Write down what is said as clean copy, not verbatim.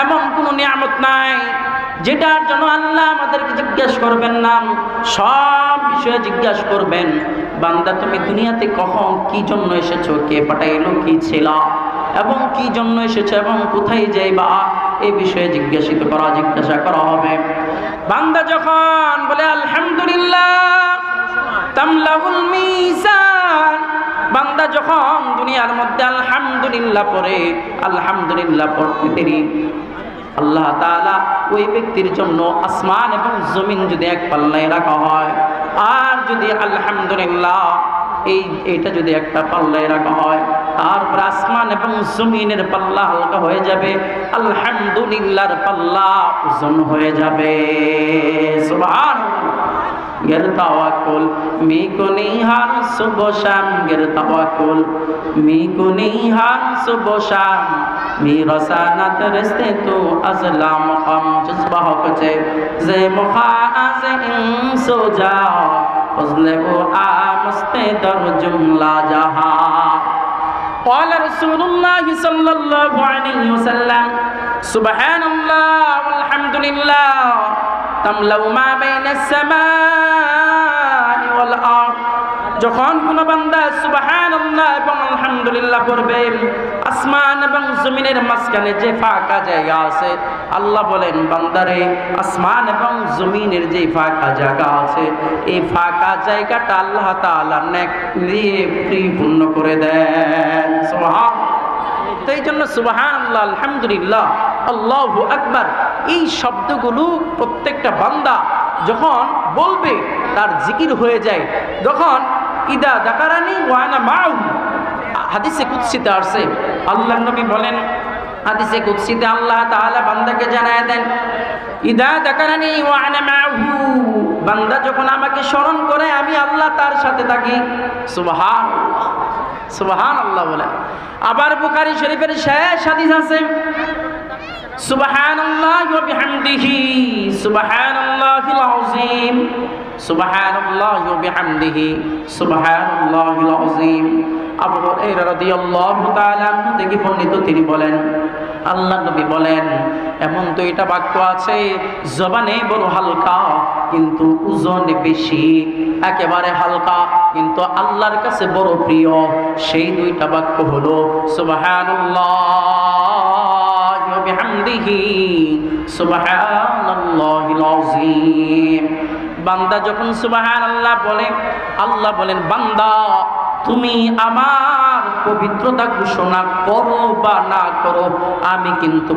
এমন কোনো নিয়ামত নাই যেটার জন্য আল্লাহ আমাদেরকে জিজ্ঞাসা করবেন না, সব বিষয়ে জিজ্ঞাসা করবেন। বান্দা তুমি দুনিয়াতে কখন কি জন্য এসেছো, কে পাঠাইলো, কি ছিল এবং কি জন্য এসেছো এবং কোথায় যাইবা, এই বিষয়ে জিজ্ঞাসা করা হবে। বান্দা যখন বলে আলহামদুলিল্লাহ তামলাউল মিজান, বান্দা যখন দুনিয়ার মধ্যে আলহামদুলিল্লাহ পড়তে দেরি, আল্লাহ তাআলা ওই ব্যক্তির জন্য আসমান এবং জমিন যদি এক পাল্লায় রাখা হয়, আর যদি আলহামদুলিল্লাহ এইটা যদি একটা পাল্লায় রাখা হয়, তারপর আসমান এবং জমিনের পাল্লা হালকা হয়ে যাবে, আলহামদুলিল্লাহর পাল্লা ওজন হয়ে যাবে। সুবহানাল্লাহ। ger tawakkul mi kuni har subuh sham, ger tawakkul mi kuni har subuh sham, mi rasanat reste tu azlam qam jazba hoche ze mukhaz in soja fazle o amaste dar jumla jaha. قال رسول الله صلى الله عليه وسلم سبحان الله والحمد لله تملأ ما بين السماء والأرض। যখন কোন বান্দা সুবহানাল্লাহ এবং আলহামদুলিল্লাহ পড়বে, আসমান এবং জমিনের মাঝখানে যে ফাঁকা জায়গা আছে, আল্লাহ বলেন বান্দারে আসমান এবং জমিনের যে ফাঁকা জায়গা আছে, এই ফাঁকা জায়গাটা আল্লাহ তাআলা নেক দিয়ে পরিপূর্ণ করে দেন। সুবহানাল্লাহ। এই জন্য সুবহানাল্লাহ, আলহামদুলিল্লাহ, আল্লাহু আকবার, এই শব্দগুলো প্রত্যেকটা বান্দা যখন বলবে তার জিকির হয়ে যায়। যখন ইদা যাকারানি ওয়া আনা মাউ, হাদিসে কুদসিতে আসছে, আল্লাহর নবী বলেন, হাদিসে কুদসিতে আল্লাহ তাআলা বান্দাকে জানায় দেন, ইদা যাকারানি ওয়া আনা মাহু, বান্দা যখন আমাকে স্মরণ করে আমি আল্লাহ তার সাথে থাকি। সুবহানাল্লাহ, সুবহানাল্লাহ বলেন। আবার বুখারী শরীফের শেষ হাদিস আছে, সুবহানাল্লাহি ওয়া বিহামদিহি সুবহানাল্লাহিল আযীম, সুবহানাল্লাহি ওয়া বিহামদিহি সুবহানাল্লাহিল আযীম। আবু হুরায়রা রাদিয়াল্লাহু তাআলা আনহু থেকে বর্ণিত, তিনি বলেন, আল্লাহ নবী বলেন, এমন তো এটা বাক্য আছে জবানে বড় হালকা কিন্তু ওজনে বেশি, একেবারে হালকা কিন্তু আল্লাহর কাছে বড় প্রিয়। সেই দুইটা বাক্য হলো সুবহানাল্লাহি ওয়া বিহামদিহি সুবহানাল্লাহিল আযীম। বান্দা যখন সুবহানাল্লাহ বলে, আল্লাহ বলেন বান্দা তুমি আমার পবিত্রতা ঘোষণা করো বা না করো, আমি কিন্তু